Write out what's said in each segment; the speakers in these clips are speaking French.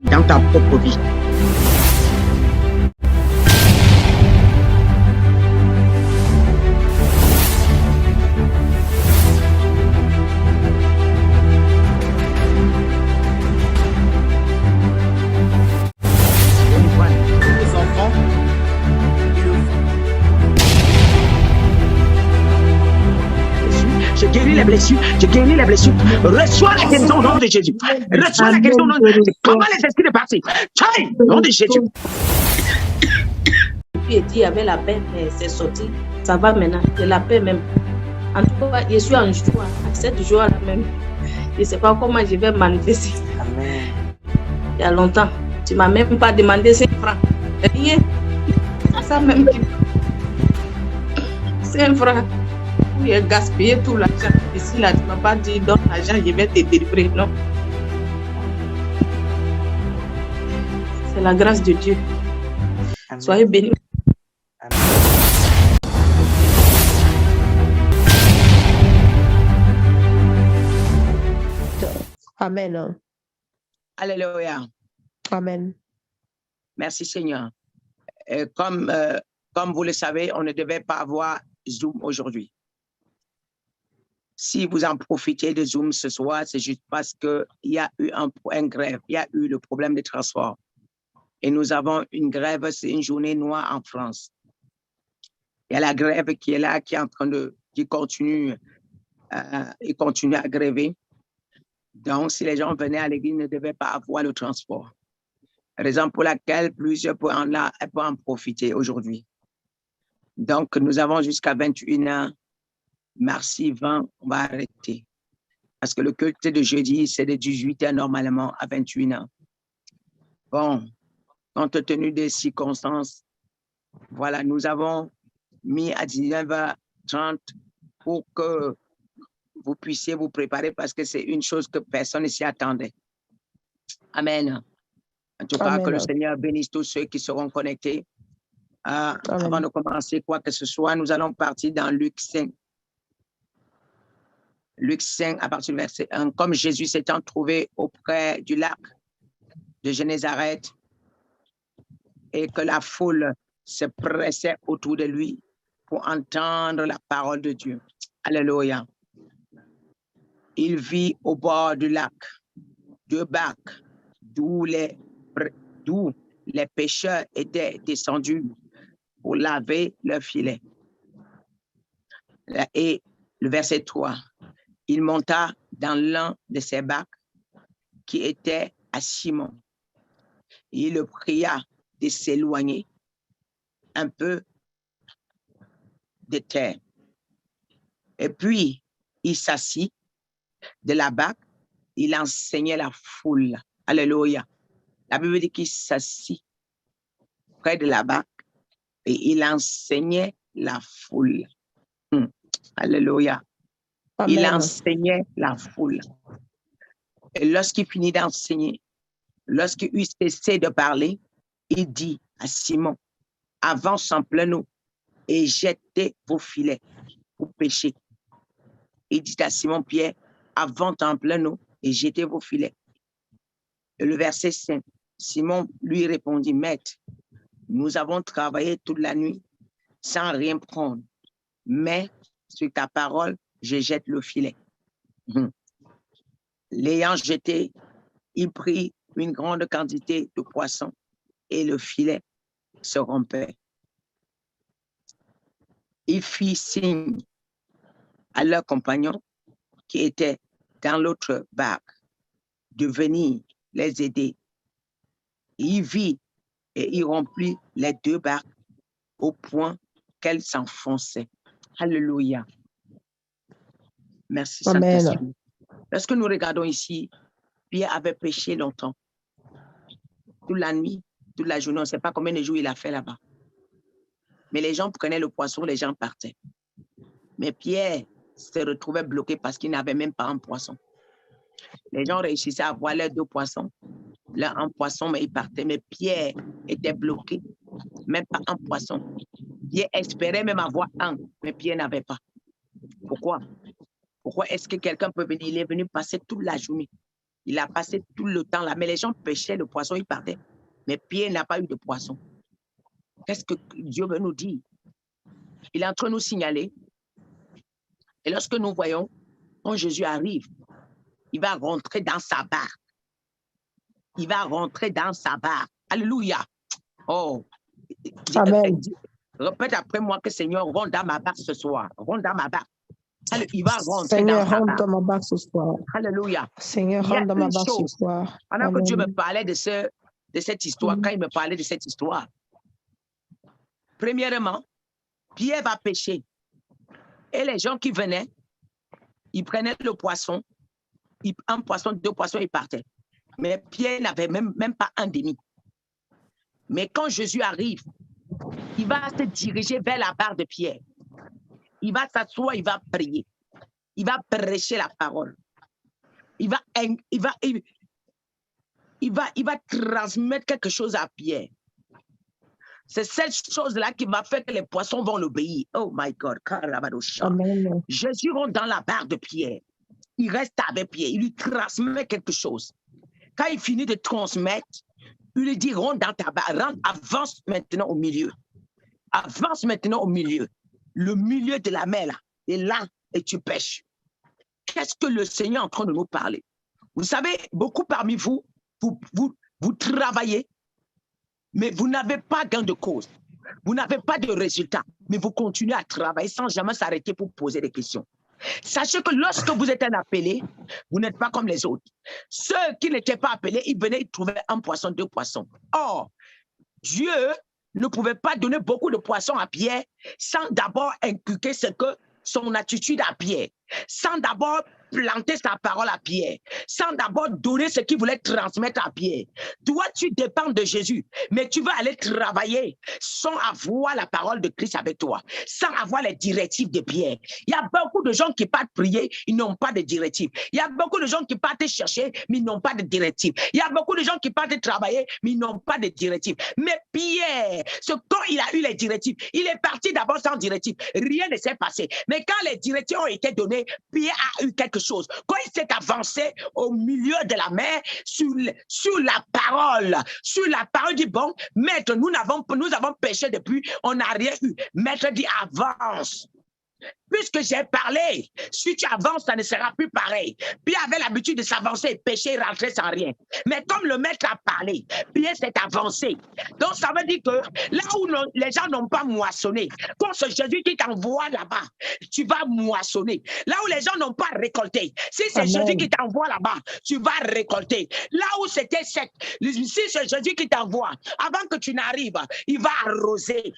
dans ta propre vie. Je guéris les blessures, je guéris les blessures. Reçois la guérison au nom de Jésus. Reçois la guérison au nom de Jésus. Comment les esprits de partir? Tiens, au nom de Jésus. Puis il y avait la paix, mais c'est sorti. Ça va maintenant, il y a la paix même. En tout cas, je suis en joie. Cette joie-là même. Je ne sais pas comment je vais manifester. Amen. Il y a longtemps. Tu ne m'as même pas demandé 5 francs. Rien. Ça même. 5 francs. Il a gaspillé tout l'argent. Ici, là, tu ne m'as pas dit, donne l'argent, je vais te délivrer. Non. C'est la grâce de Dieu. Amen. Soyez bénis. Amen. Amen. Alléluia. Amen. Merci Seigneur. Comme vous le savez, on ne devait pas avoir Zoom aujourd'hui. Si vous en profitez de Zoom ce soir, c'est juste parce qu'il y a eu un grève, il y a eu le problème de transport. Et nous avons une grève, c'est une journée noire en France. Il y a la grève qui est là, qui est en train qui continue à gréver. Donc, si les gens venaient à l'église, ils ne devaient pas avoir le transport. Raison pour laquelle plusieurs peuvent en profiter aujourd'hui. Donc, nous avons jusqu'à 21h. Merci 20, on va arrêter. Parce que le culte de jeudi, c'est de 18h normalement à 21h. Bon, compte tenu des circonstances, voilà, nous avons mis à 19h30 pour que vous puissiez vous préparer parce que c'est une chose que personne ne s'y attendait. Amen. En tout cas, que le Seigneur bénisse tous ceux qui seront connectés. Avant de commencer quoi que ce soit, nous allons partir dans Luc 5. Luc 5, à partir du verset 1. Comme Jésus s'étant trouvé auprès du lac de Génézareth et que la foule se pressait autour de lui pour entendre la parole de Dieu. Alléluia. Il vit au bord du lac 2 barques d'où les pêcheurs étaient descendus pour laver leurs filets. Et le verset 3. Il monta dans l'un de ces barques qui était à Simon. Il le pria de s'éloigner un peu de terre. Et puis, il s'assit de la barque, il enseignait la foule. Alléluia. La Bible dit qu'il s'assit près de la barque et il enseignait la foule. Alléluia. Amen. Il enseignait la foule. Et lorsqu'il finit d'enseigner, lorsqu'il eut cessé de parler, il dit à Simon, avance en plein eau et jetez vos filets pour pêcher. Il dit à Simon-Pierre, avance en plein eau et jetez vos filets. Et le verset 5, Simon lui répondit, Maître, nous avons travaillé toute la nuit sans rien prendre, mais sur ta parole, je jette le filet. L'ayant jeté, il prit une grande quantité de poissons et le filet se rompait. Il fit signe à leurs compagnons qui étaient dans l'autre barque de venir les aider. Il vit et il remplit les 2 barques au point qu'elles s'enfonçaient. Alléluia. Merci Saint-Esprit. Lorsque nous regardons ici, Pierre avait pêché longtemps. Toute la nuit, toute la journée, on ne sait pas combien de jours il a fait là-bas. Mais les gens prenaient le poisson, les gens partaient. Mais Pierre se retrouvait bloqué parce qu'il n'avait même pas un poisson. Les gens réussissaient à avoir leurs 2 poissons, leur un poisson, mais ils partaient. Mais Pierre était bloqué, même pas un poisson. Pierre espérait même avoir un, mais Pierre n'avait pas. Pourquoi? Pourquoi est-ce que quelqu'un peut venir? Il est venu passer toute la journée. Il a passé tout le temps là, mais les gens pêchaient le poisson, ils partaient. Mais Pierre n'a pas eu de poisson. Qu'est-ce que Dieu veut nous dire? Il est en train de nous signaler. Et lorsque nous voyons, quand Jésus arrive, il va rentrer dans sa barque. Il va rentrer dans sa barque. Alléluia. Oh. Amen. Répète après moi que Seigneur, rentre dans ma barque ce soir. Rentre dans ma barque. Il va rentrer Seigneur, dans sa rentre barque. dans ma barque ce soir. Alléluia. Seigneur, Il y a rentre dans ma une barque ce chose. soir. Pendant que Dieu me Amen. parlait de cette histoire, quand il me parlait de cette histoire, premièrement, Pierre va pêcher. Et les gens qui venaient, ils prenaient le poisson, un poisson, deux poissons, ils partaient. Mais Pierre n'avait même pas un demi. Mais quand Jésus arrive, il va se diriger vers la barre de Pierre. Il va s'asseoir, il va prier. Il va prêcher la parole. Il va transmettre quelque chose à Pierre. C'est cette chose-là qui va faire que les poissons vont l'obéir. Oh my God. Amen. Jésus rentre dans la barre de Pierre. Il reste avec Pierre. Il lui transmet quelque chose. Quand il finit de transmettre, il lui dit, rentre dans ta barre, avance maintenant au milieu. Avance maintenant au milieu. Le milieu de la mer, là. Et là, et tu pêches. Qu'est-ce que le Seigneur est en train de nous parler? Vous savez, beaucoup parmi vous, vous travaillez, mais vous n'avez pas gain de cause. Vous n'avez pas de résultat, mais vous continuez à travailler sans jamais s'arrêter pour poser des questions. Sachez que lorsque vous êtes un appelé, vous n'êtes pas comme les autres. Ceux qui n'étaient pas appelés, ils venaient, ils trouvaient un poisson, deux poissons. Or, Dieu ne pouvait pas donner beaucoup de poissons à Pierre sans d'abord inculquer son attitude à Pierre, sans d'abord planter sa parole à Pierre, sans d'abord donner ce qu'il voulait transmettre à Pierre. Toi, tu dépends de Jésus, mais tu vas aller travailler sans avoir la parole de Christ avec toi, sans avoir les directives de Pierre. Il y a beaucoup de gens qui partent prier, ils n'ont pas de directives. Il y a beaucoup de gens qui partent chercher, mais ils n'ont pas de directives. Il y a beaucoup de gens qui partent travailler, mais ils n'ont pas de directives. Mais Pierre, quand il a eu les directives, il est parti d'abord sans directives. Rien ne s'est passé. Mais quand les directives ont été données, Pierre a eu quelque chose. Quand il s'est avancé au milieu de la mer, sur la parole dit, bon, maître, nous avons péché depuis, on n'a rien eu. Maître dit, avance. Puisque j'ai parlé, si tu avances, ça ne sera plus pareil. Pierre avait l'habitude de s'avancer et pêcher et rentrer sans rien. Mais comme le maître a parlé, Pierre s'est avancé. Donc ça veut dire que là où les gens n'ont pas moissonné, quand c'est Jésus qui t'envoie là-bas, tu vas moissonner. Là où les gens n'ont pas récolté, si c'est Jésus qui t'envoie là-bas, tu vas récolter. Là où c'était sec, si c'est Jésus qui t'envoie, avant que tu n'arrives, il va arroser.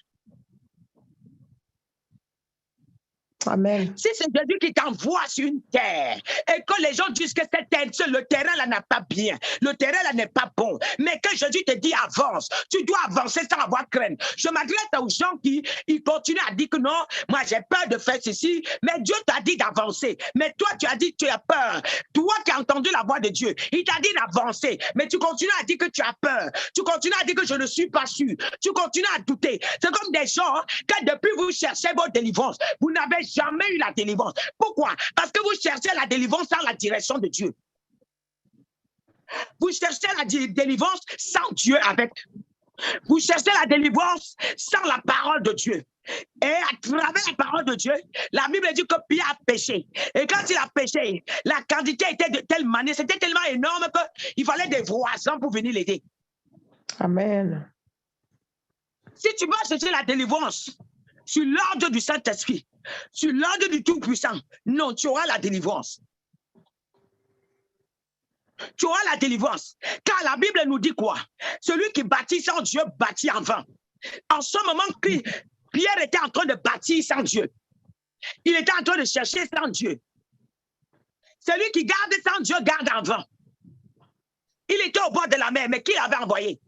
Amen. Si c'est Jésus qui t'envoie sur une terre et que les gens disent que cette terre, le terrain là n'est pas bien, le terrain là n'est pas bon, mais que Jésus te dit avance, tu dois avancer sans avoir crainte. Je m'adresse aux gens qui continuent à dire que non, moi j'ai peur de faire ceci, mais Dieu t'a dit d'avancer. Mais toi tu as dit que tu as peur. Toi qui as entendu la voix de Dieu, il t'a dit d'avancer, mais tu continues à dire que tu as peur. Tu continues à dire que je ne suis pas sûr. Tu continues à douter. C'est comme des gens, quand depuis vous cherchez votre délivrance, vous n'avez jamais eu la délivrance. Pourquoi? Parce que vous cherchez la délivrance sans la direction de Dieu. Vous cherchez la délivrance sans Dieu avec. Vous cherchez la délivrance sans la parole de Dieu. Et à travers la parole de Dieu, la Bible dit que Pierre a péché. Et quand il a péché, la quantité était de telle manière, c'était tellement énorme qu'il fallait des voisins pour venir l'aider. Amen. Si tu vas chercher la délivrance sur l'ordre du Saint-Esprit, sur l'ordre du Tout-Puissant, non, tu auras la délivrance. Tu auras la délivrance. Car la Bible nous dit quoi? Celui qui bâtit sans Dieu bâtit en vain. En ce moment, Pierre était en train de bâtir sans Dieu. Il était en train de chercher sans Dieu. Celui qui garde sans Dieu garde en vain. Il était au bord de la mer, mais qui l'avait envoyé?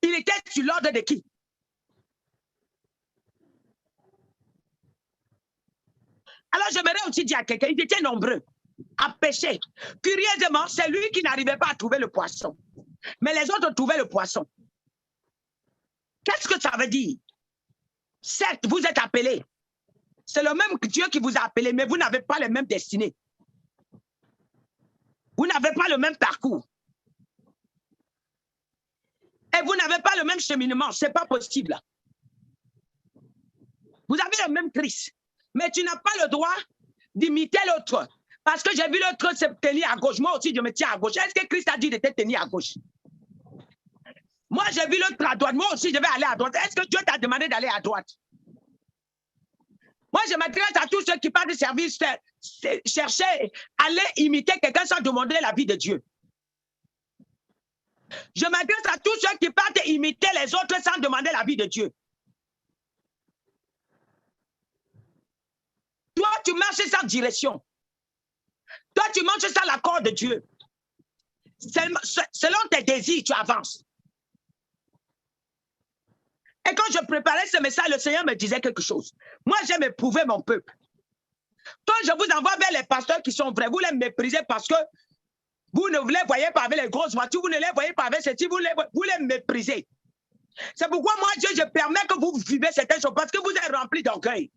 Il était sur l'ordre de qui? Alors, j'aimerais aussi dire à quelqu'un, ils étaient nombreux à pêcher. Curieusement, c'est lui qui n'arrivait pas à trouver le poisson. Mais les autres trouvaient le poisson. Qu'est-ce que ça veut dire? Certes, vous êtes appelés. C'est le même Dieu qui vous a appelé, mais vous n'avez pas les mêmes destinées. Vous n'avez pas le même parcours. Et vous n'avez pas le même cheminement. Ce n'est pas possible. Vous avez le même Christ. Mais tu n'as pas le droit d'imiter l'autre. Parce que j'ai vu l'autre se tenir à gauche. Moi aussi, je me tiens à gauche. Est-ce que Christ a dit de te tenir à gauche? Moi, j'ai vu l'autre à droite. Moi aussi, je vais aller à droite. Est-ce que Dieu t'a demandé d'aller à droite? Moi, je m'adresse à tous ceux qui partent de service, chercher, aller imiter quelqu'un sans demander la vie de Dieu. Je m'adresse à tous ceux qui partent imiter les autres sans demander la vie de Dieu. Toi, tu marches sans direction. Toi, tu marches sans l'accord de Dieu. Selon tes désirs, tu avances. Et quand je préparais ce message, le Seigneur me disait quelque chose. Moi, j'aime éprouver mon peuple. Quand je vous envoie vers les pasteurs qui sont vrais, vous les méprisez parce que vous ne les voyez pas avec les grosses voitures, vous ne les voyez pas avec ces types, vous les méprisez. C'est pourquoi moi, Dieu, je permets que vous vivez certaines choses parce que vous êtes remplis d'orgueil.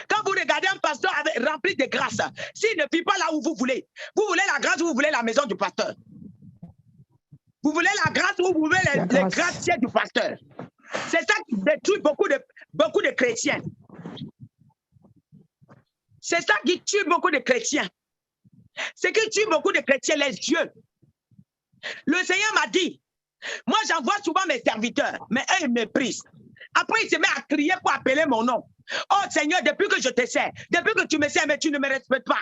Quand vous regardez un pasteur rempli de grâce, s'il ne vit pas là où vous voulez la grâce ou vous voulez la maison du pasteur. Vous voulez la grâce ou vous voulez les gratte-ciels du pasteur. C'est ça qui détruit beaucoup de chrétiens. C'est ça qui tue beaucoup de chrétiens. Ce qui tue beaucoup de chrétiens, les yeux. Le Seigneur m'a dit, moi j'envoie souvent mes serviteurs, mais eux ils méprisent. Après il se met à crier pour appeler mon nom. Oh Seigneur, depuis que je te sers, depuis que tu me sers, mais tu ne me respectes pas.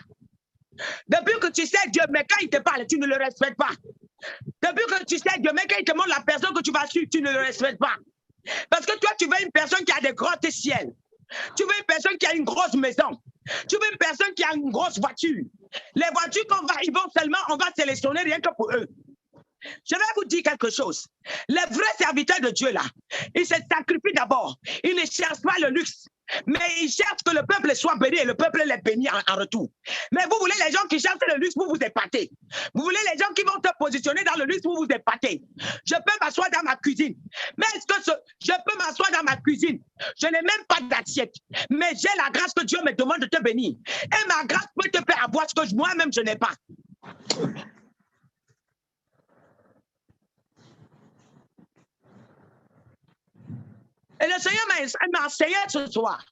Depuis que tu sais Dieu, mais quand il te parle, tu ne le respectes pas. Depuis que tu sais Dieu, mais quand il te montre la personne que tu vas suivre, tu ne le respectes pas. Parce que toi, tu veux une personne qui a des gros ciels. Tu veux une personne qui a une grosse maison. Tu veux une personne qui a une grosse voiture. Les voitures ils vont seulement, on va sélectionner rien que pour eux. Je vais vous dire quelque chose. Les vrais serviteurs de Dieu là, ils se sacrifient d'abord. Ils ne cherchent pas le luxe. Mais ils cherchent que le peuple soit béni et le peuple les bénit en retour. Mais vous voulez les gens qui cherchent le luxe pour vous épater. Vous voulez les gens qui vont te positionner dans le luxe pour vous épater. Je peux m'asseoir dans ma cuisine. Mais est-ce que je peux m'asseoir dans ma cuisine? Je n'ai même pas d'assiette. Mais j'ai la grâce que Dieu me demande de te bénir. Et ma grâce peut te faire avoir ce que moi-même je n'ai pas. Et le Seigneur m'a enseigné ce soir.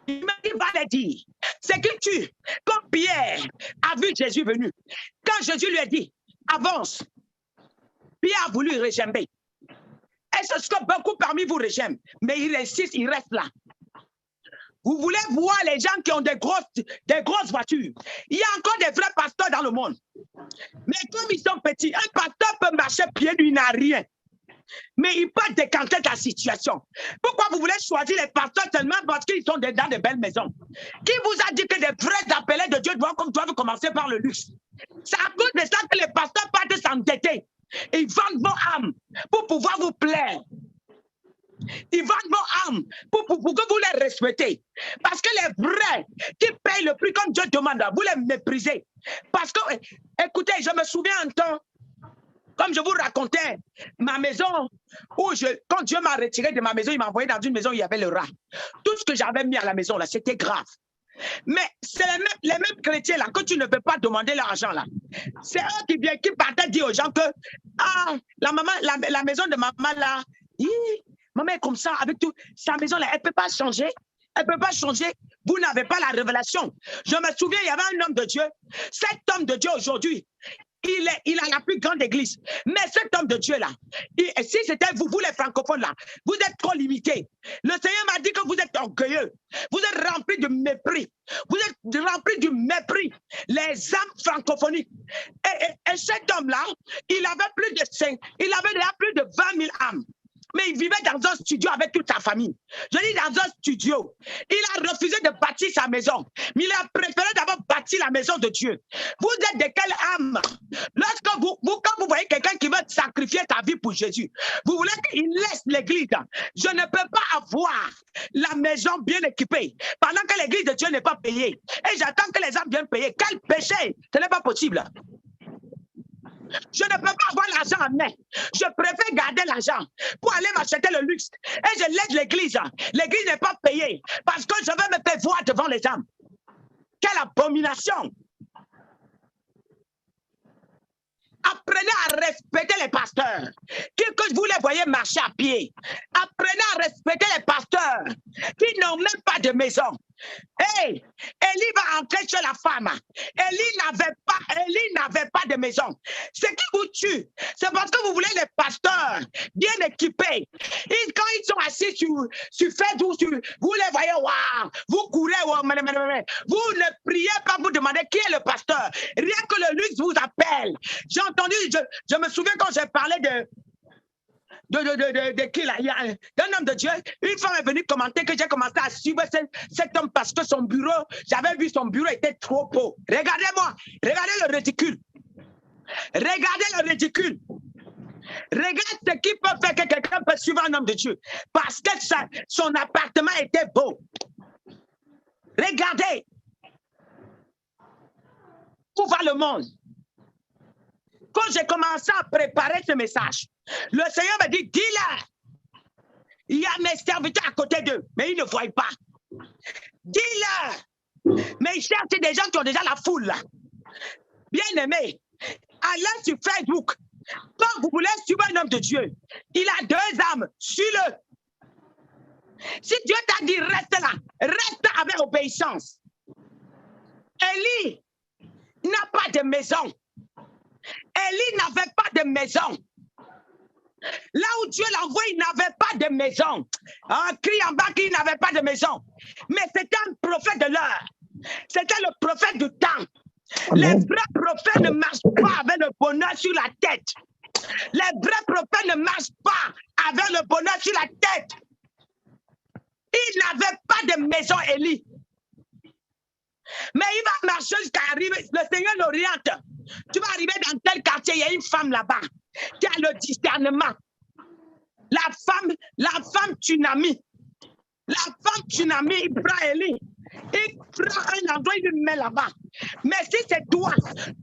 Il m'a dit, va les dire. C'est que comme Pierre a vu Jésus venu, quand Jésus lui a dit, avance, Pierre a voulu régember. Et c'est ce que beaucoup parmi vous régiment, mais il insiste, il reste là. Vous voulez voir les gens qui ont des grosses voitures. Il y a encore des vrais pasteurs dans le monde. Mais comme ils sont petits, un pasteur peut marcher pieds nus, il n'a rien. Mais il peut décanter ta situation. Pourquoi vous voulez choisir les pasteurs seulement parce qu'ils sont dans de belles maisons? Qui vous a dit que des vrais appelés de Dieu doivent commencer par le luxe? C'est à cause de ça que les pasteurs partent s'endetter. Ils vendent vos âmes pour pouvoir vous plaire. Ils vendent vos âmes pour que vous les respectez. Parce que les vrais qui payent le prix comme Dieu demande, vous les méprisez. Parce que, écoutez, je me souviens un temps, comme je vous racontais, ma maison, quand Dieu m'a retiré de ma maison, il m'a envoyé dans une maison où il y avait le rat. Tout ce que j'avais mis à la maison, là, c'était grave. Mais c'est les mêmes chrétiens, là, que tu ne peux pas demander l'argent, là. C'est eux qui partaient dire aux gens que, la maison de maman, là, maman est comme ça, avec tout, sa maison, là, elle ne peut pas changer. Elle ne peut pas changer. Vous n'avez pas la révélation. Je me souviens, il y avait un homme de Dieu. Cet homme de Dieu, aujourd'hui, il a la plus grande église. Mais cet homme de Dieu-là, si c'était vous les francophones là, vous êtes trop limités. Le Seigneur m'a dit que vous êtes orgueilleux. Vous êtes remplis de mépris. Vous êtes remplis du mépris. Les âmes francophoniques. Et cet homme-là, il avait déjà plus de 20 000 âmes. Mais il vivait dans un studio avec toute sa famille. Je dis dans un studio. Il a refusé de bâtir sa maison. Mais il a préféré d'abord bâtir la maison de Dieu. Vous êtes de quelle âme? Lorsque quand vous voyez quelqu'un qui veut sacrifier sa vie pour Jésus, vous voulez qu'il laisse l'église. Je ne peux pas avoir la maison bien équipée pendant que l'église de Dieu n'est pas payée. Et j'attends que les âmes viennent payer. Quel péché! Ce n'est pas possible. Je ne peux pas avoir l'argent en main. Je préfère garder l'argent pour aller m'acheter le luxe. Et je laisse l'église. L'église n'est pas payée parce que je vais me faire voir devant les âmes. Quelle abomination! les pasteurs. Que vous les voyez marcher à pied. Apprenez à respecter les pasteurs qui n'ont même pas de maison. Hey, Élie va entrer chez la femme. Élie n'avait pas de maison. Ce qui vous tue, c'est parce que vous voulez les pasteurs bien équipés. Et quand ils sont assis sur Facebook, vous les voyez, waouh, vous courez, wow, vous ne priez pas, vous demandez qui est le pasteur. Rien que le luxe vous appelle. J'ai entendu, je me souviens quand j'ai parlé de qui là, il y a d'un homme de Dieu, une femme est venue commenter que j'ai commencé à suivre cet homme parce que son bureau, j'avais vu son bureau était trop beau. Regardez-moi, regardez le ridicule. Regardez le ridicule. Regarde ce qui peut faire que quelqu'un peut suivre un homme de Dieu parce que son appartement était beau. Regardez. Où va le monde? Quand j'ai commencé à préparer ce message, le Seigneur m'a dit, dis-leur, il y a mes serviteurs à côté d'eux, mais ils ne voient pas. Dis-leur, mais ils cherchent des gens qui ont déjà la foule là. Bien aimé, allez sur Facebook. Quand vous voulez suivre un homme de Dieu, il a 2 âmes, suis-le. Si Dieu t'a dit reste là, reste avec obéissance. Élie n'a pas de maison. Élie n'avait pas de maison. Là où Dieu l'envoie, il n'avait pas de maison. Un cri en bas qu'il n'avait pas de maison. Mais c'était un prophète de l'heure. C'était le prophète du temps. Les vrais prophètes ne marchent pas avec le bonheur sur la tête. Les vrais prophètes ne marchent pas avec le bonheur sur la tête. Il n'avait pas de maison, Élie. Mais il va marcher jusqu'à arriver. Le Seigneur l'oriente. Tu vas arriver dans tel quartier, il y a une femme là-bas qui a le discernement. La femme tsunami. La femme tsunami, il prend Élie. Il prend un endroit, il le met là-bas. Mais si c'est toi,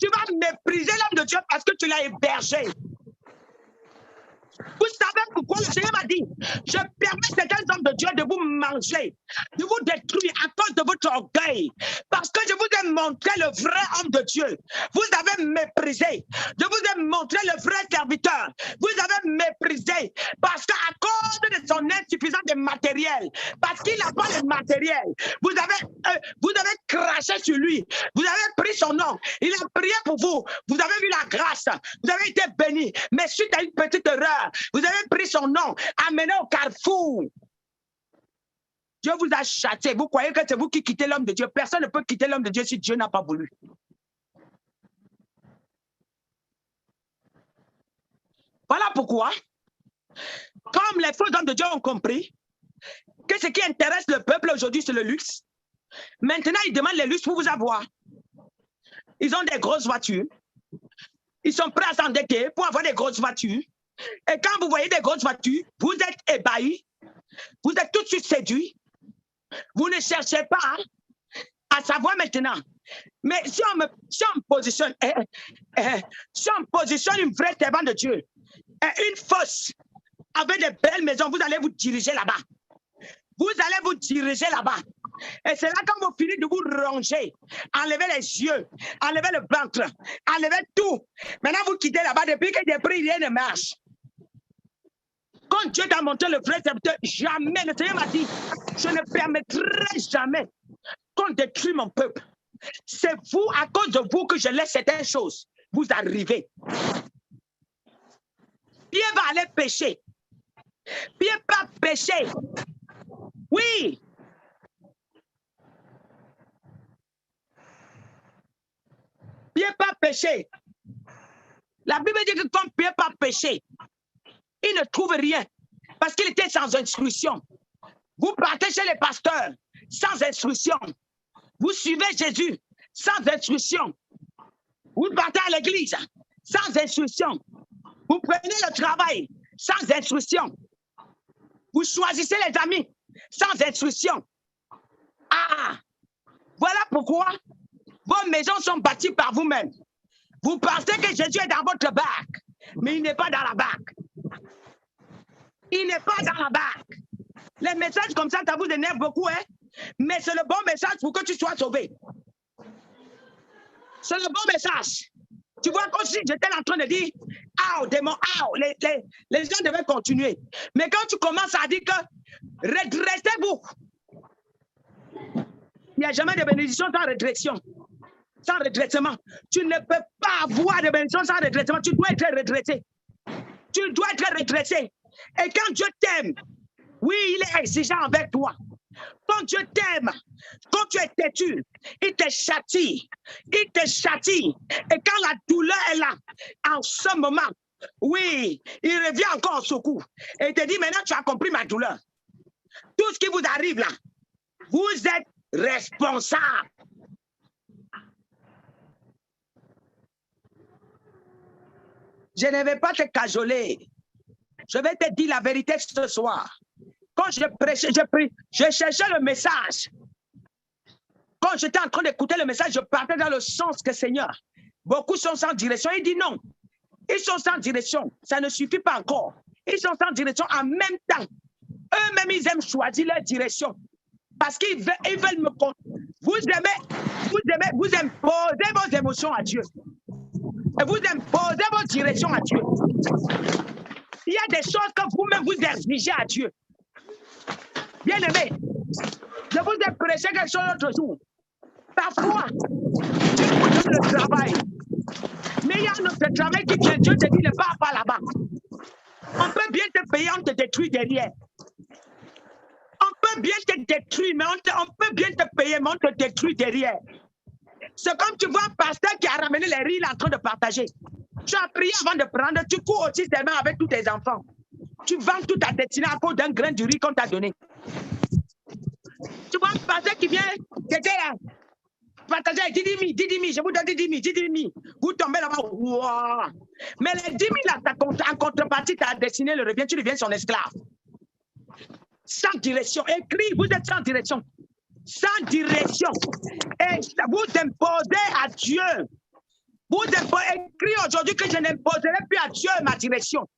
tu vas mépriser l'homme de Dieu parce que tu l'as hébergé. Vous savez pourquoi le Seigneur m'a dit, je permets certains hommes de Dieu de vous manger, de vous détruire à cause de votre orgueil. Parce que je vous ai montré le vrai homme de Dieu. Vous avez méprisé. Je vous ai montré le vrai serviteur. Vous avez méprisé. Parce qu'à cause de son insuffisance de matériel, parce qu'il n'a pas de matériel, vous avez craché sur lui. Vous avez pris son nom. Il a prié pour vous. Vous avez vu la grâce. Vous avez été béni. Mais suite à une petite erreur, vous avez pris son nom, amené au carrefour. Dieu vous a châtié. Vous croyez que c'est vous qui quittez l'homme de Dieu? Personne ne peut quitter l'homme de Dieu si Dieu n'a pas voulu. Voilà pourquoi, comme les faux hommes de Dieu ont compris que ce qui intéresse le peuple aujourd'hui, c'est le luxe, maintenant ils demandent le luxe pour vous avoir. Ils ont des grosses voitures. Ils sont prêts à s'endetter pour avoir des grosses voitures. Et quand vous voyez des grosses voitures, vous êtes ébahis, vous êtes tout de suite séduits. Vous ne cherchez pas à savoir maintenant. Mais si on me positionne, si on positionne une vraie servante de Dieu, une fosse avec de belles maisons, vous allez vous diriger là-bas. Vous allez vous diriger là-bas. Et c'est là quand vous finissez de vous ronger, enlevez les yeux, enlevez le ventre, enlevez tout. Maintenant vous quittez là-bas, depuis que j'ai pris, rien ne marche. Quand Dieu t'a montré le vrai serviteur, jamais, le Seigneur m'a dit, je ne permettrai jamais qu'on détruise mon peuple. C'est vous, à cause de vous, que je laisse certaines choses vous arriver. Pierre va aller pécher. Pierre va pécher. Oui. Pierre pas péché. La Bible dit que comme Pierre pas péché, il ne trouve rien parce qu'il était sans instruction. Vous partez chez les pasteurs sans instruction. Vous suivez Jésus sans instruction. Vous partez à l'église sans instruction. Vous prenez le travail sans instruction. Vous choisissez les amis sans instruction. Ah, voilà pourquoi vos maisons sont bâties par vous-même. Vous pensez que Jésus est dans votre barque, mais il n'est pas dans la barque. Il n'est pas dans la barque. Les messages comme ça vous énerve beaucoup, hein? Mais c'est le bon message pour que tu sois sauvé. C'est le bon message. Tu vois, comme si j'étais en train de dire, out, démon, out. Les gens devaient continuer. Mais quand tu commences à dire que redressez-vous, il n'y a jamais de bénédiction sans redressement. Sans redressement. Tu ne peux pas avoir de bénédiction sans redressement. Tu dois être redressé. Tu dois être redressé. Et quand Dieu t'aime, oui, il est exigeant avec toi. Quand Dieu t'aime, quand tu es têtu, il te châtie. Il te châtie. Et quand la douleur est là, en ce moment, oui, il revient encore au secours. Et il te dit, maintenant tu as compris ma douleur. Tout ce qui vous arrive là, vous êtes responsable. Je ne vais pas te cajoler. Je vais te dire la vérité ce soir. Quand je prêchais, je cherchais le message. Quand j'étais en train d'écouter le message, je partais dans le sens que Seigneur, beaucoup sont sans direction. Il dit non. Ils sont sans direction. Ça ne suffit pas encore. Ils sont sans direction en même temps. Eux-mêmes, ils aiment choisir leur direction. Parce qu'ils veulent me... Vous imposez vos émotions à Dieu. Et vous imposez vos directions à Dieu. Il y a des choses que vous-même vous exigez à Dieu. Bien aimé, je vous ai prêché quelque chose l'autre jour. Parfois, Dieu vous donne le travail. Mais il y a un autre travail qui vient. Dieu te dit ne pars pas là-bas. On peut bien te payer, on te détruit derrière. On peut bien te détruire, mais on peut bien te payer, mais on te détruit derrière. C'est comme tu vois un pasteur qui a ramené les riz, il est en train de partager. Tu as prié avant de prendre, tu cours aussi seulement avec tous tes enfants. Tu vends tout ta destinée à cause d'un grain de riz qu'on t'a donné. Tu vois un pasteur qui vient, quelqu'un là, partager 10 000, je vous donne 10 000. Vous tombez là-bas, wow. Mais les 10 000 là, en contrepartie, ta destinée le revient, tu deviens son esclave. Sans direction, écris, vous êtes sans direction. Sans direction. Et vous imposez à Dieu. Vous écris aujourd'hui que je n'imposerai plus à Dieu ma direction.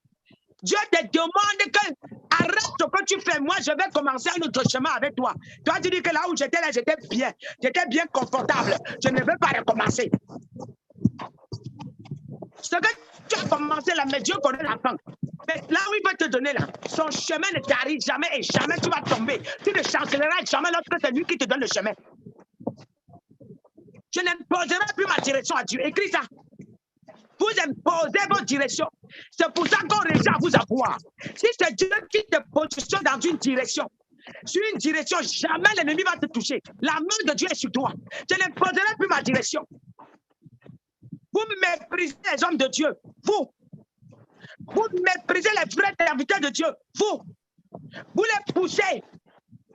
Dieu te demande que arrête ce que tu fais. Moi, je vais commencer un autre chemin avec toi. Toi, tu dis que là où j'étais, là, j'étais bien confortable. Je ne veux pas recommencer. Ce que tu as commencé là, mais Dieu connaît la fin. Mais là où il veut te donner là, son chemin ne t'arrive jamais et jamais tu vas tomber. Tu ne chancelleras jamais lorsque c'est lui qui te donne le chemin. Je n'imposerai plus ma direction à Dieu. Écris ça. Vous imposez votre direction. C'est pour ça qu'on réussit à vous avoir. Si c'est Dieu qui te positionne dans une direction, sur une direction, jamais l'ennemi va te toucher. La main de Dieu est sur toi. Je n'imposerai plus ma direction. Vous méprisez les hommes de Dieu. Vous méprisez les vrais serviteurs de Dieu. Vous les poussez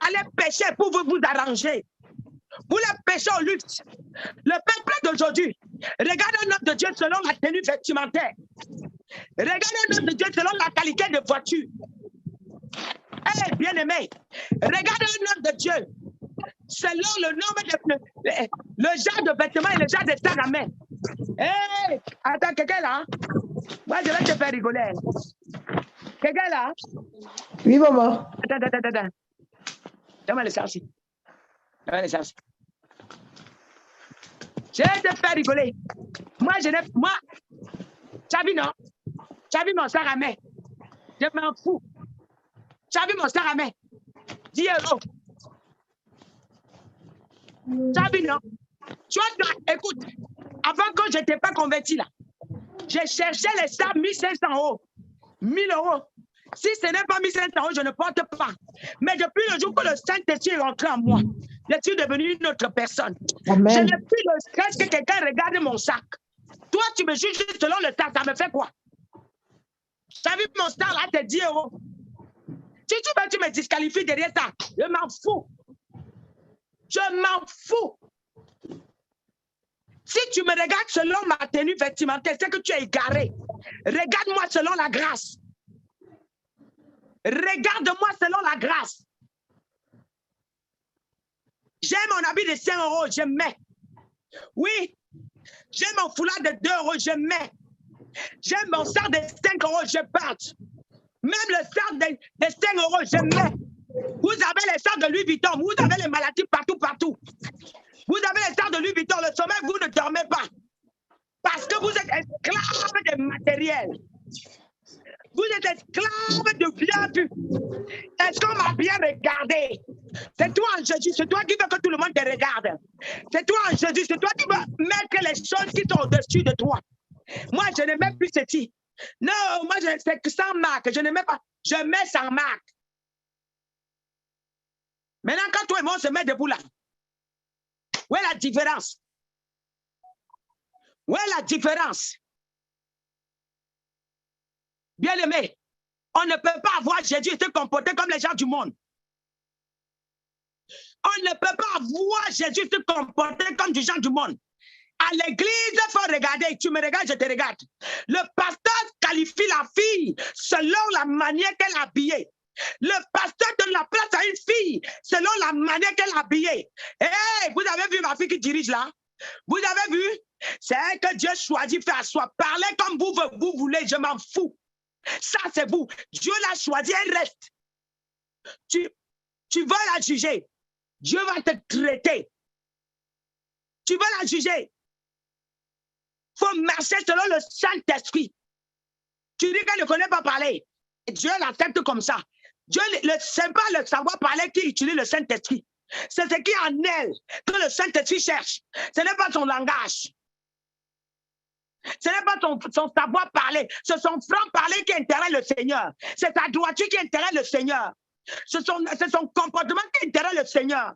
à les pécher pour vous arranger. Vous les péchez au luxe. Le peuple d'aujourd'hui, regarde un homme de Dieu selon la tenue vestimentaire. Regarde un homme de Dieu selon la qualité de voiture. Eh, bien-aimé, regarde un homme de Dieu selon le nombre le genre de vêtements et le genre de sac à main. Eh, attends, quelqu'un là? Moi, je vais te faire rigoler. Quelqu'un là? Oui, maman. Attends. Donne-moi le ça aussi. Je vais te faire rigoler. Moi, tu as vu, non? Tu as vu mon sac à main? Je m'en fous. Tu as vu mon sac à main? 10 €. Tu as vu, non? Tu vois, écoute, avant que je n'étais pas converti là, j'ai cherché les sacs 1500 €. 1000 €. Si ce n'est pas 1500 €, je ne porte pas. Mais depuis le jour que le Saint-Esprit est rentré en moi, je suis devenu une autre personne. Amen. Je n'ai plus le stress que quelqu'un regarde mon sac. Toi, tu me juges selon le sac, ça me fait quoi? Tu as vu mon sac là, c'est 10 €. Si tu me disqualifies derrière ça, je m'en fous. Je m'en fous. Si tu me regardes selon ma tenue vestimentaire, c'est que tu es égaré. Regarde-moi selon la grâce. Regarde-moi selon la grâce. J'ai mon habit de 5 €, je mets. Oui. J'ai mon foulard de 2 €, je mets. J'ai mon sac de 5 €, je porte. Même le sac de 5 €, je mets. Vous avez les sacs de Louis Vuitton, vous avez les maladies partout. Vous avez les sacs de Louis Vuitton, le sommeil, vous ne dormez pas. Parce que vous êtes esclave de matériel. Vous êtes esclaves de bien vue. Est-ce qu'on m'a bien regardé? C'est toi en Jésus, c'est toi qui veux que tout le monde te regarde. C'est toi en Jésus, c'est toi qui veux mettre les choses qui sont au-dessus de toi. Moi, je ne mets plus ceci. Non, moi, c'est que sans marque. Je ne mets pas. Je mets sans marque. Maintenant, quand toi et moi, on se met debout là, où est la différence? Où est la différence? Bien-aimé, on ne peut pas avoir Jésus et se comporter comme les gens du monde. On ne peut pas avoir Jésus se comporter comme des gens du monde. À l'église, il faut regarder. Tu me regardes, je te regarde. Le pasteur qualifie la fille selon la manière qu'elle est habillée. Le pasteur donne la place à une fille selon la manière qu'elle est habillée. Hey, vous avez vu ma fille qui dirige là? Vous avez vu? C'est elle que Dieu choisit faire soi. Parlez comme vous voulez, je m'en fous. Ça, c'est vous. Dieu l'a choisi, elle reste. Tu veux la juger. Dieu va te traiter. Tu veux la juger. Il faut marcher selon le Saint-Esprit. Tu dis qu'elle ne connaît pas parler. Dieu l'accepte comme ça. Dieu, ce n'est pas le savoir parler qui utilise le Saint-Esprit. C'est ce qui est en elle que le Saint-Esprit cherche. Ce n'est pas son langage. Ce n'est pas son savoir parler. C'est son franc-parler qui intéresse le Seigneur. C'est sa droiture qui intéresse le Seigneur. C'est son comportement qui intéresse le Seigneur.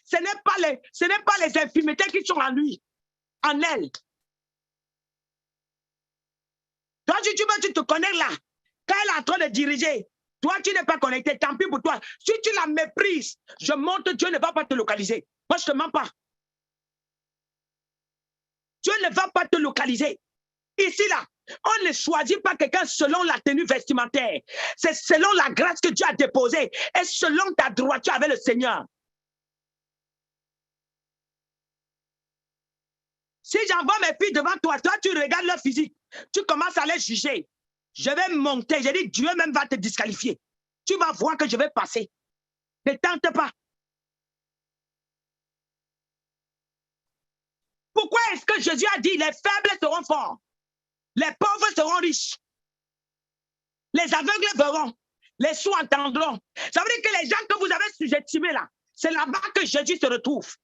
Ce n'est pas les infirmités qui sont en lui, en elle. Toi, si tu veux, tu te connectes là. Quand elle est en train de diriger, toi, tu n'es pas connecté. Tant pis pour toi. Si tu la méprises, je montre, Dieu ne va pas te localiser. Moi, je ne te mens pas. Dieu ne va pas te localiser. Ici, là, on ne choisit pas quelqu'un selon la tenue vestimentaire. C'est selon la grâce que Dieu a déposée et selon ta droiture avec le Seigneur. Si j'envoie mes filles devant toi, toi, tu regardes leur physique, tu commences à les juger. Je vais monter. J'ai dit, Dieu même va te disqualifier. Tu vas voir que je vais passer. Ne tente pas. Pourquoi est-ce que Jésus a dit, les faibles seront forts, les pauvres seront riches, les aveugles verront, les sourds entendront. Ça veut dire que les gens que vous avez sous-estimés là, c'est là-bas que Jésus se retrouve.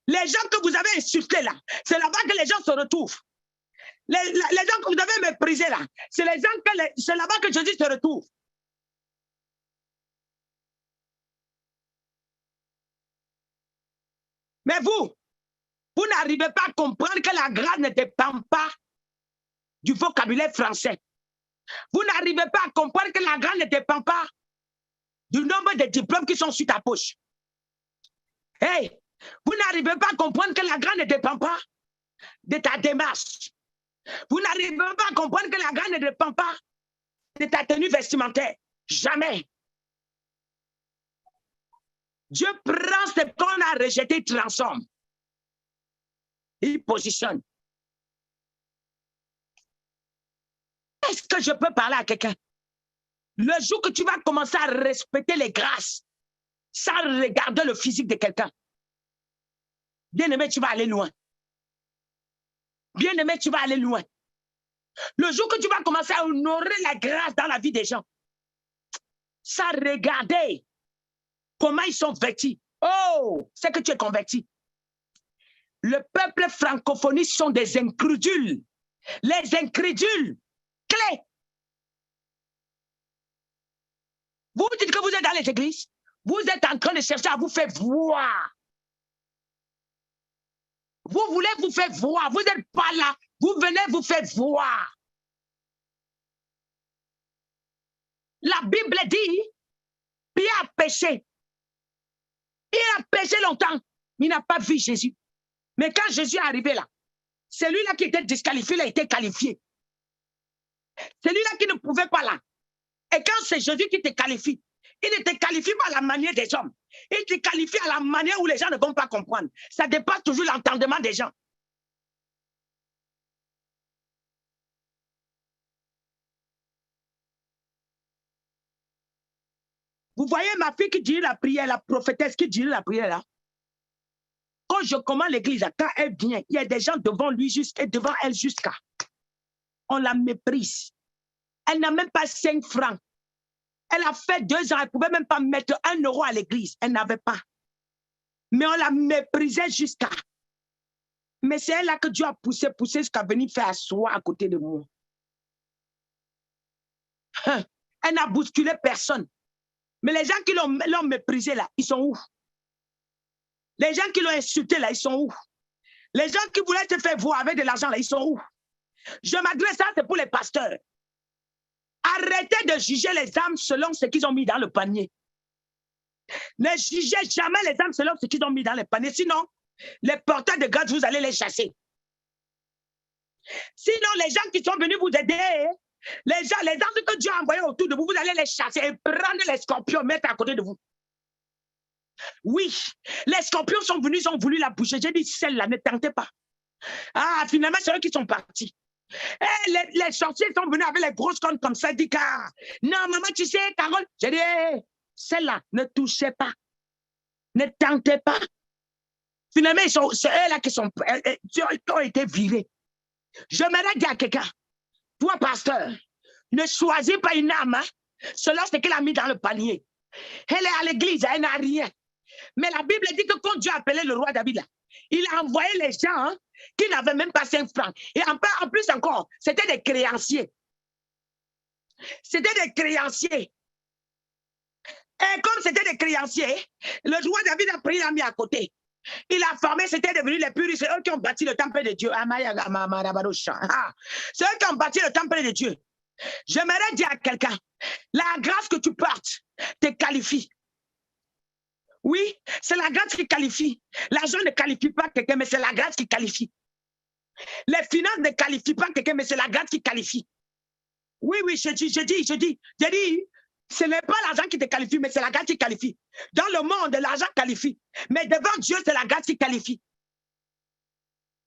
Les gens que vous avez insultés là, c'est là-bas que les gens se retrouvent. Les gens que vous avez méprisés là, c'est là-bas que Jésus se retrouve. Mais vous n'arrivez pas à comprendre que la grâce ne dépend pas du vocabulaire français. Vous n'arrivez pas à comprendre que la grâce ne dépend pas du nombre de diplômes qui sont sur ta poche. Hey, vous n'arrivez pas à comprendre que la grâce ne dépend pas de ta démarche. Vous n'arrivez pas à comprendre que la grâce ne dépend pas de ta tenue vestimentaire. Jamais. Dieu prend ce qu'on a rejeté, il transforme. Il positionne. Est-ce que je peux parler à quelqu'un? Le jour que tu vas commencer à respecter les grâces, sans regarder le physique de quelqu'un, bien-aimé, tu vas aller loin. Bien-aimé, tu vas aller loin. Le jour que tu vas commencer à honorer la grâce dans la vie des gens, sans regarder comment ils sont vêtus. Oh, c'est que tu es converti. Le peuple francophone sont des incrédules. Les incrédules clés. Vous dites que vous êtes dans les églises. Vous êtes en train de chercher à vous faire voir. Vous voulez vous faire voir. Vous n'êtes pas là. Vous venez vous faire voir. La Bible dit, Pierre a péché. Il a péché longtemps. Il n'a pas vu Jésus. Mais quand Jésus est arrivé là, celui-là qui était disqualifié, il a été qualifié. Celui-là qui ne pouvait pas là. Et quand c'est Jésus qui te qualifie, il ne te qualifie pas à la manière des hommes. Il te qualifie à la manière où les gens ne vont pas comprendre. Ça dépasse toujours l'entendement des gens. Vous voyez ma fille qui dit la prière, la prophétesse qui dit la prière là. Quand je commande l'église, quand elle vient, il y a des gens devant lui et devant elle jusqu'à. on la méprise. Elle n'a même pas 5 francs. Elle a fait 2 ans, elle ne pouvait même pas mettre 1 euro à l'église. Elle n'avait pas. Mais on la méprisait jusqu'à. Mais c'est elle là que Dieu a poussé jusqu'à venir faire asseoir à côté de moi. Elle n'a bousculé personne. Mais les gens qui l'ont méprisé là, ils sont où? Les gens qui l'ont insulté là, ils sont où? Les gens qui voulaient se faire voir avec de l'argent là, ils sont où? Je m'adresse à ça, c'est pour les pasteurs. Arrêtez de juger les âmes selon ce qu'ils ont mis dans le panier. Ne jugez jamais les âmes selon ce qu'ils ont mis dans le panier. Sinon, les porteurs de grâce, vous allez les chasser. Sinon, les gens qui sont venus vous aider, les âmes que Dieu a envoyés autour de vous, vous allez les chasser et prendre les scorpions, mettre à côté de vous. Oui, les scorpions sont venus, ils ont voulu la boucher. J'ai dit, celle-là, ne tentez pas. Ah, finalement, c'est eux qui sont partis. Et les sorciers sont venus avec les grosses cornes comme ça, dit car. Non, maman, tu sais, Carole. J'ai dit, hey, celle-là, ne touchez pas. Ne tentez pas. Finalement, c'est eux-là qui ont été virés. Je me dis à quelqu'un, toi, pasteur, ne choisis pas une âme selon ce qu'elle a mis dans le panier. Elle est à l'église, elle n'a rien. Mais la Bible dit que quand Dieu a appelé le roi David, là, il a envoyé les gens qui n'avaient même pas 5 francs. Et en plus encore, c'était des créanciers. C'était des créanciers. Et comme c'était des créanciers, le roi David a pris l'ami à côté. Il a formé, c'était devenu les plus riches. C'est eux qui ont bâti le temple de Dieu. C'est eux qui ont bâti le temple de Dieu. J'aimerais dire à quelqu'un, la grâce que tu portes te qualifie. Oui, c'est la grâce qui qualifie. L'argent ne qualifie pas quelqu'un, mais c'est la grâce qui qualifie. Les finances ne qualifient pas quelqu'un, mais c'est la grâce qui qualifie. Oui, je dis, ce n'est pas l'argent qui te qualifie, mais c'est la grâce qui qualifie. Dans le monde, l'argent qualifie. Mais devant Dieu, c'est la grâce qui qualifie.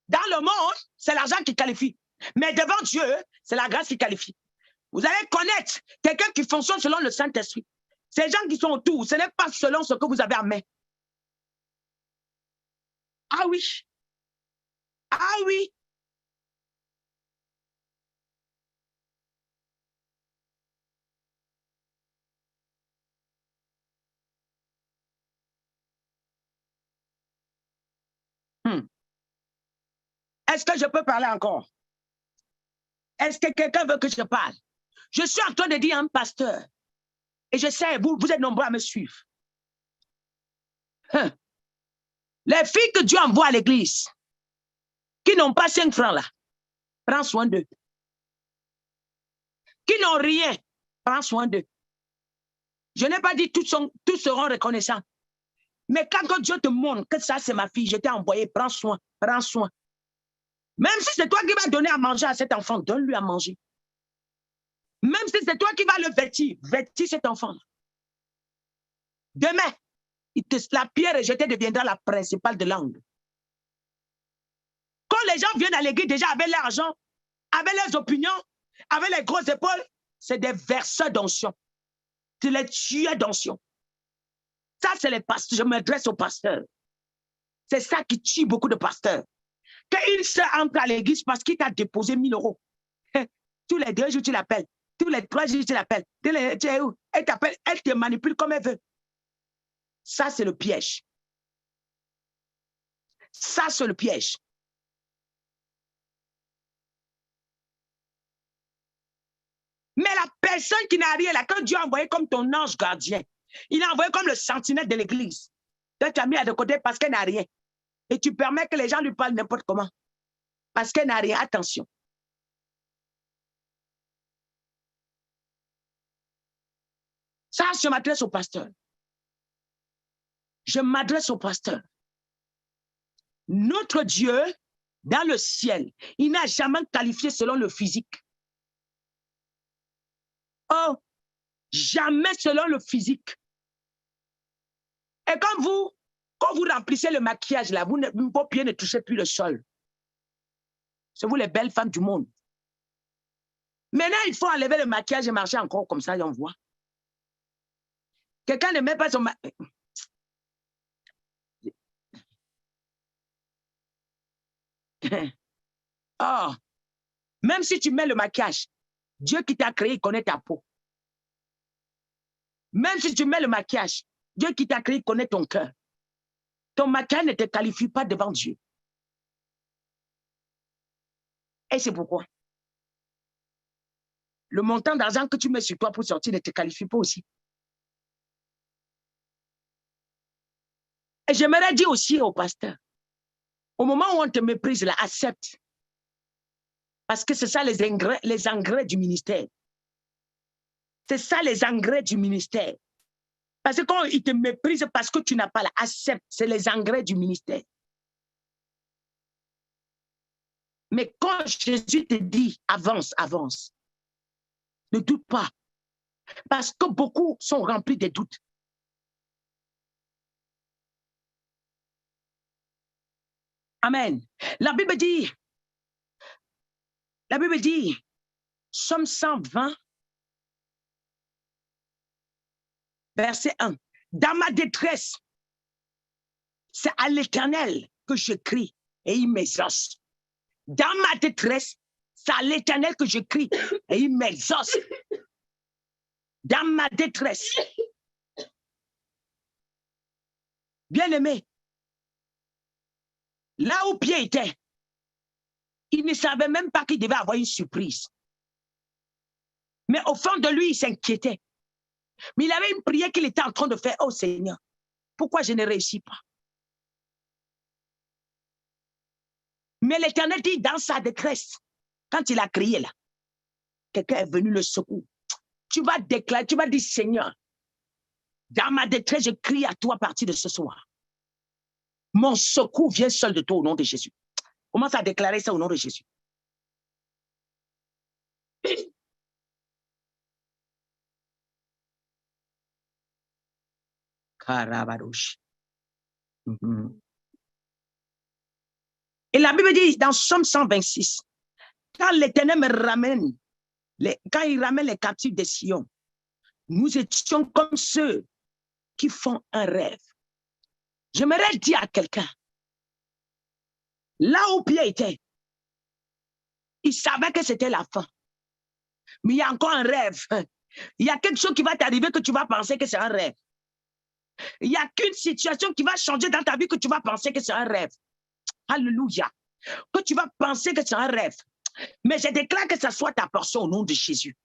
Dans le monde, c'est l'argent qui qualifie. Mais devant Dieu, c'est la grâce qui qualifie. Vous allez connaître quelqu'un qui fonctionne selon le Saint-Esprit. Ces gens qui sont autour, ce n'est pas selon ce que vous avez en main. Ah oui. Ah oui. Est-ce que je peux parler encore? Est-ce que quelqu'un veut que je parle? Je suis en train de dire à un pasteur, et je sais, vous êtes nombreux à me suivre. Les filles que Dieu envoie à l'église, qui n'ont pas 5 francs là, prends soin d'eux. Qui n'ont rien, prends soin d'eux. Je n'ai pas dit tous seront reconnaissants. Mais quand Dieu te montre que ça c'est ma fille, je t'ai envoyé, prends soin, prends soin. Même si c'est toi qui vas donner à manger à cet enfant, donne-lui à manger. Même si c'est toi qui vas le vêtir, vêtis cet enfant. Demain, la pierre rejetée deviendra la principale de l'angle. Quand les gens viennent à l'église déjà avec l'argent, avec leurs opinions, avec les grosses épaules, c'est des verseurs d'onction. C'est les tueurs d'onction. Ça, c'est les pasteurs. Je m'adresse aux pasteurs. C'est ça qui tue beaucoup de pasteurs. Qu'une sœur entre à l'église parce qu'il t'a déposé 1000 euros. Tous les 2 jours, tu l'appelles. Tous les 3 jours, tu l'appelles. Elle t'appelle, elle te manipule comme elle veut. Ça, c'est le piège. Ça, c'est le piège. Mais la personne qui n'a rien là, quand Dieu a envoyé comme ton ange gardien, il a envoyé comme le sentinelle de l'église. Donc, tu as mis à de côté parce qu'elle n'a rien. Et tu permets que les gens lui parlent n'importe comment. Parce qu'elle n'a rien. Attention. Ça, je m'adresse au pasteur. Je m'adresse au pasteur. Notre Dieu, dans le ciel, il n'a jamais qualifié selon le physique. Oh, jamais selon le physique. Et quand vous remplissez le maquillage, là, vos pieds ne touchez plus le sol. C'est vous les belles femmes du monde. Maintenant, il faut enlever le maquillage et marcher encore comme ça, et on voit. Quelqu'un ne met pas son maquillage. Oh. Même si tu mets le maquillage, Dieu qui t'a créé connaît ta peau. Même si tu mets le maquillage, Dieu qui t'a créé connaît ton cœur. Ton maquillage ne te qualifie pas devant Dieu. Et c'est pourquoi le montant d'argent que tu mets sur toi pour sortir ne te qualifie pas aussi. Et j'aimerais dire aussi au pasteur, au moment où on te méprise, là, accepte. Parce que c'est ça les engrais du ministère. C'est ça les engrais du ministère. Parce que quand ils te méprisent parce que tu n'as pas là, accepte, c'est les engrais du ministère. Mais quand Jésus te dit, avance, avance, ne doute pas. Parce que beaucoup sont remplis de doutes. Amen. La Bible dit, Somme 120, verset 1. Dans ma détresse, c'est à l'Éternel que je crie et il m'exauce. Dans ma détresse, c'est à l'Éternel que je crie et il m'exauce. Dans ma détresse. Bien-aimé, là où Pierre était, il ne savait même pas qu'il devait avoir une surprise. Mais au fond de lui, il s'inquiétait. Mais il avait une prière qu'il était en train de faire. Oh Seigneur, pourquoi je ne réussis pas? Mais l'Éternel dit dans sa détresse, quand il a crié là, quelqu'un est venu le secouer. Tu vas déclarer, tu vas dire Seigneur, dans ma détresse, je crie à toi à partir de ce soir. Mon secours vient seul de toi au nom de Jésus. Commence à déclarer ça au nom de Jésus. Karabarouche. Et la Bible dit dans Somme 126, quand l'Éternel me ramène, quand il ramène les captifs de Sion, nous étions comme ceux qui font un rêve. J'aimerais dire à quelqu'un, là où Pierre était, il savait que c'était la fin. Mais il y a encore un rêve. Il y a quelque chose qui va t'arriver que tu vas penser que c'est un rêve. Il n'y a qu'une situation qui va changer dans ta vie que tu vas penser que c'est un rêve. Alléluia. Que tu vas penser que c'est un rêve. Mais je déclare que ça soit ta portion au nom de Jésus.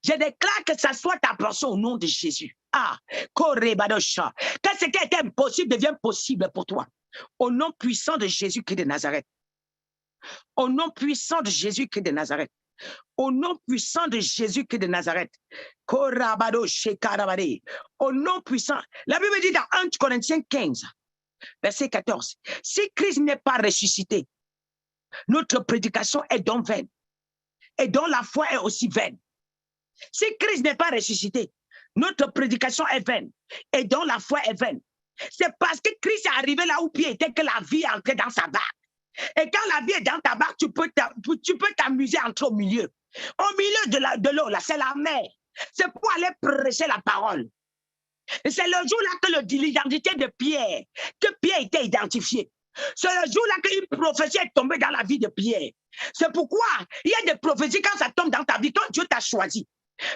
Je déclare que ça soit ta portion au nom de Jésus. Ah, Korebadosha. Que ce qui était impossible devient possible pour toi. Au nom puissant de Jésus-Christ de Nazareth. Au nom puissant de Jésus-Christ de Nazareth. Au nom puissant de Jésus-Christ de Nazareth. Au nom puissant. La Bible dit dans 1 Corinthiens 15, verset 14. Si Christ n'est pas ressuscité, notre prédication est donc vaine. Et dont la foi est aussi vaine. Si Christ n'est pas ressuscité, notre prédication est vaine. Et dont la foi est vaine. C'est parce que Christ est arrivé là où Pierre était que la vie est entrée dans sa barque. Et quand la vie est dans ta barque, tu peux t'amuser à entrer au milieu. Au milieu de l'eau, là, c'est la mer. C'est pour aller prêcher la parole. Et c'est le jour-là que l'identité de Pierre, que Pierre était identifié. C'est le jour-là qu'une prophétie est tombée dans la vie de Pierre. C'est pourquoi il y a des prophéties quand ça tombe dans ta vie, quand Dieu t'a choisi.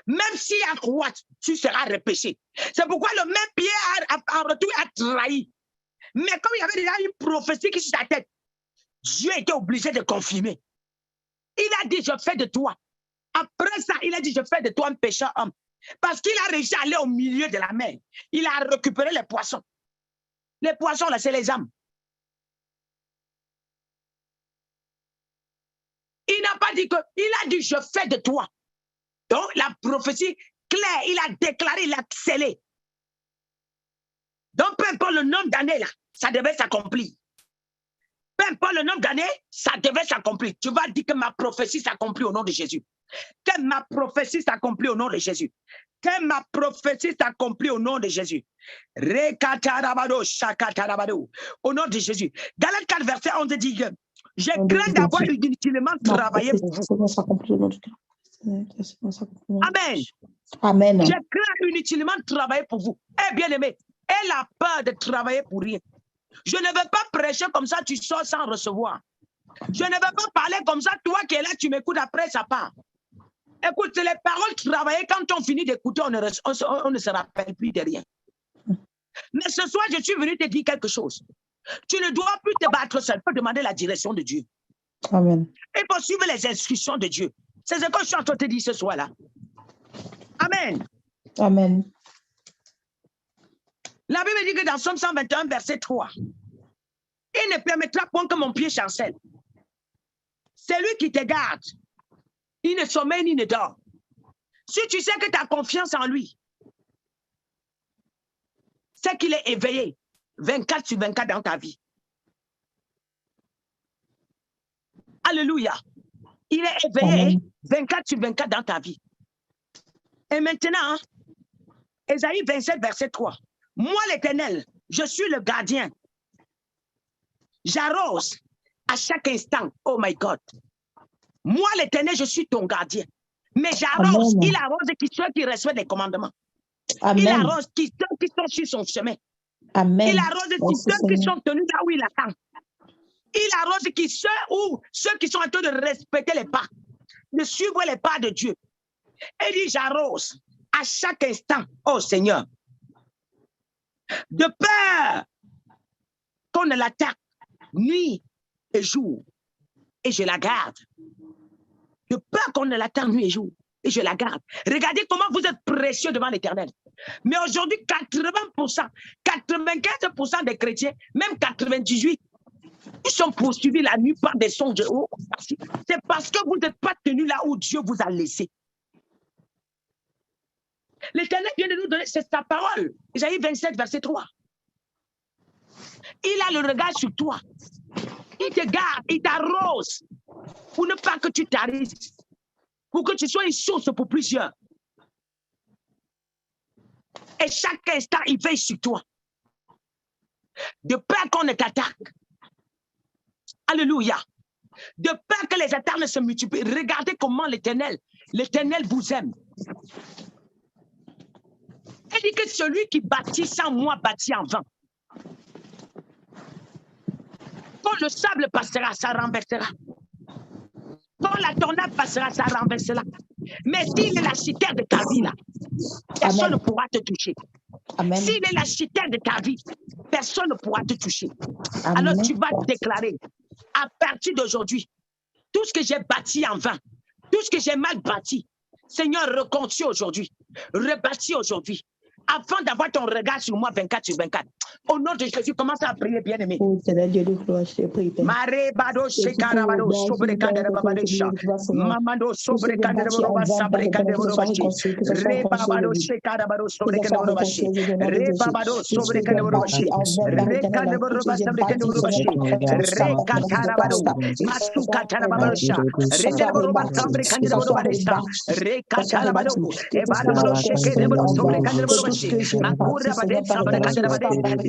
Même si à droite, tu seras repêché. C'est pourquoi le même Pierre en retour a trahi. Mais comme il y avait déjà une prophétie qui sur sa tête, Dieu était obligé de confirmer. Il a dit, je fais de toi. Après ça, il a dit, je fais de toi un pécheur homme. Parce qu'il a réussi à aller au milieu de la mer. Il a récupéré les poissons. Les poissons, là, c'est les âmes. Il n'a pas dit que, il a dit, je fais de toi. Donc, la prophétie claire, il a déclaré, il a scellé. Donc, peu importe le nombre d'années, là, ça devait s'accomplir. Peu importe le nombre d'années, ça devait s'accomplir. Tu vas dire que ma prophétie s'accomplit au nom de Jésus. Que ma prophétie s'accomplit au nom de Jésus. Que ma prophétie s'accomplit au nom de Jésus. Au nom de Jésus. Dans le 4 verset 11 dit que je crains d'avoir inutilement travaillé pour vous. Amen. Amen. Je crains inutilement travailler pour vous. Eh bien aimé, aie la peur de travailler pour rien. Je ne veux pas prêcher comme ça, tu sors sans recevoir. Je ne vais pas parler comme ça. Toi qui es là, tu m'écoutes après, ça part. Écoute, les paroles travaillées, quand on finit d'écouter, on ne se rappelle plus de rien. Mais ce soir, je suis venu te dire quelque chose. Tu ne dois plus te battre seul. Il faut demander la direction de Dieu. Amen. Il faut suivre les instructions de Dieu. C'est ce que je suis en train de te dire ce soir-là. Amen. Amen. La Bible dit que dans Somme 121, verset 3, il ne permettra point que mon pied chancelle. C'est lui qui te garde. Il ne sommeille ni ne dort. Si tu sais que tu as confiance en lui, c'est qu'il est éveillé 24 sur 24 dans ta vie. Alléluia. Il est éveillé Amen. 24 sur 24 dans ta vie. Et maintenant, Ésaïe 27, verset 3. Moi, l'Éternel, je suis le gardien. J'arrose à chaque instant. Oh my God. Moi, l'Éternel, je suis ton gardien. Mais j'arrose. Amen. Il arrose ceux qui respectent les commandements. Amen. Il arrose ceux qui sont sur son chemin. Amen. Il arrose Merci, ceux qui Seigneur. sont tenus là où il attend. Il arrose ceux qui sont en train de respecter les pas, de suivre les pas de Dieu. Il dit, j'arrose à chaque instant, oh Seigneur, de peur qu'on ne l'attaque nuit et jour, et je la garde. De peur qu'on ne l'attaque nuit et jour, et je la garde. Regardez comment vous êtes précieux devant l'Éternel. Mais aujourd'hui, 80%, 95% des chrétiens, même 98%, ils sont poursuivis la nuit par des songes. C'est parce que vous n'êtes pas tenus là où Dieu vous a laissé. L'Éternel vient de nous donner, c'est sa parole. Isaïe 27, verset 3. Il a le regard sur toi. Il te garde, il t'arrose pour ne pas que tu tarisses, pour que tu sois une source pour plusieurs. Et chaque instant, il veille sur toi. De peur qu'on ne t'attaque. Alléluia. De peur que les attaques ne se multiplient. Regardez comment l'Éternel vous aime. Il dit que celui qui bâtit sans moi bâtit en vain. Quand le sable passera, ça renversera. Quand la tornade passera, ça renversera. Mais s'il est la citerne de ta vie, là, personne ne pourra te toucher. Amen. S'il est la citerne de ta vie, personne ne pourra te toucher. Amen. Alors tu vas déclarer, à partir d'aujourd'hui, tout ce que j'ai bâti en vain, tout ce que j'ai mal bâti, Seigneur, reconstruis aujourd'hui, rebâtis aujourd'hui, afin d'avoir ton regard sur moi 24 sur 24. Au nom de Jésus, commence à prier, bien-aimé. Oh, Seigneur Dieu de gloire, je te prie, Père. Marebado shekarabado sobrekandere babadesha. Mamando sobrekandere baba sabrekandere babashi. Rebabado shekarabado sobrekandere babashi. Rebabado sobrekandere babashi. Rekandere baba sabrekandere babashi. Rekatarabado. Masukatarabadosha. Rendere baba sabrekandere babadesha. Rekatarabado. Ebarabado shekarabado sobrekandere babashi. Makura badesha sabrekandere babadesha.